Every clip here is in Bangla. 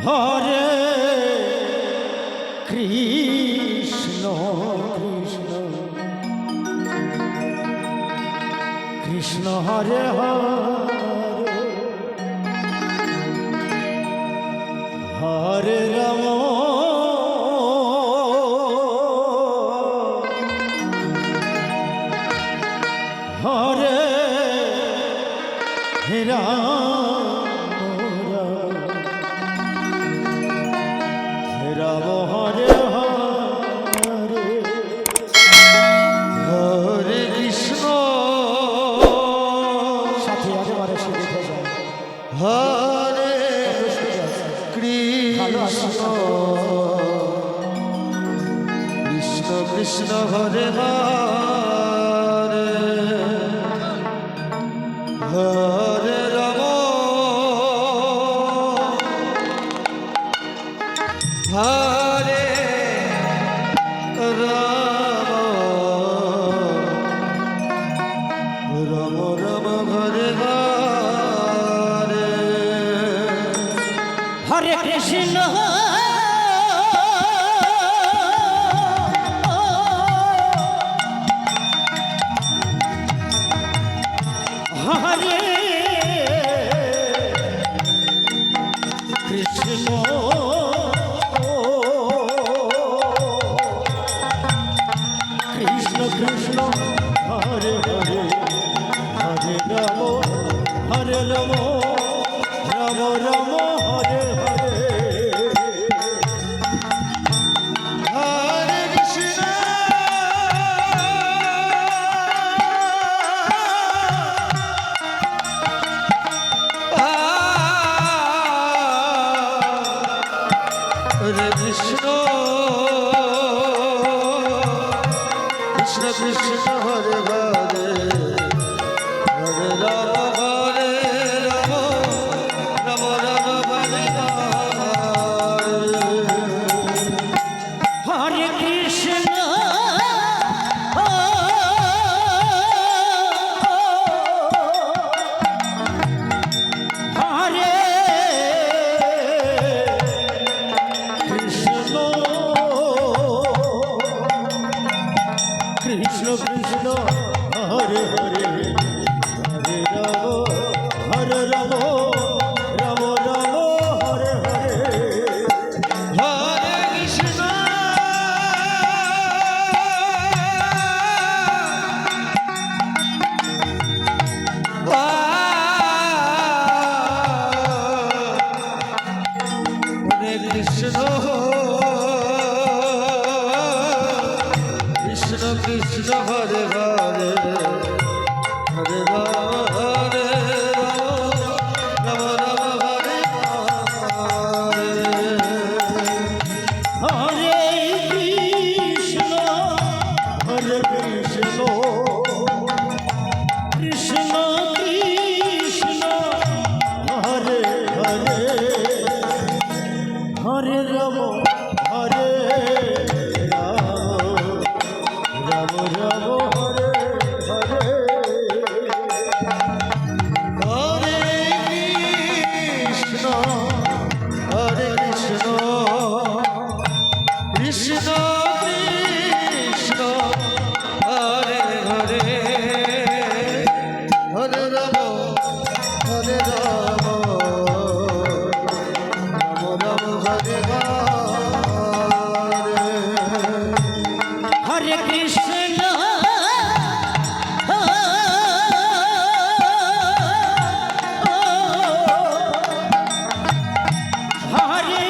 হরে কৃষ্ণ কৃষ্ণ কৃষ্ণ হরে হরে হরে রাম হরে রাম হরে হরে হরে কৃষ্ণ সাথে একেবারে সে দেখে যায় হরে কৃষ্ণ কৃষ্ণ কৃষ্ণ হরে হরে হরে রাম হরে রাম রাম রাম হরে হরে হরে কৃষ্ণ হরে কৃষ্ণ কৃষ্ণ কৃষ্ণ হরে হরে হরে রাম হরে রাম রাম রাম হরে হরে হরে কৃষ্ণ হরে কৃষ্ণ কৃষ্ণ কৃষ্ণ হরে হরে হরে রাম হরে রাম রাম রাম হরে হরে কৃষ্ণ হরে কৃষ্ণ কৃষ্ণ কৃষ্ণ হরে হরে হরে রাম হরে রাম রাম রাম হরে হরে হরে কৃষ্ণ হরে কৃষ্ণ কৃষ্ণ কৃষ্ণ হরে হরে হরে রাম হরে রাম রাম হরে হরে কৃষ্ণ হরে কৃষ্ণ কৃষ্ণ কৃষ্ণ হরে হরে হরে রাম হরে রাম রাম হরে হরে হরে কৃষ্ণ হরে কৃষ্ণ কৃষ্ণ কৃষ্ণ হরে হরে হরে রাম হরে রাম রাম রাম হরে হরে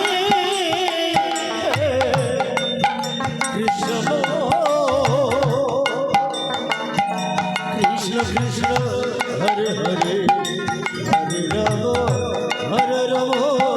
কৃষ্ণ হরে কৃষ্ণ কৃষ্ণ কৃষ্ণ হরে হরে হরে রাম হরে রাম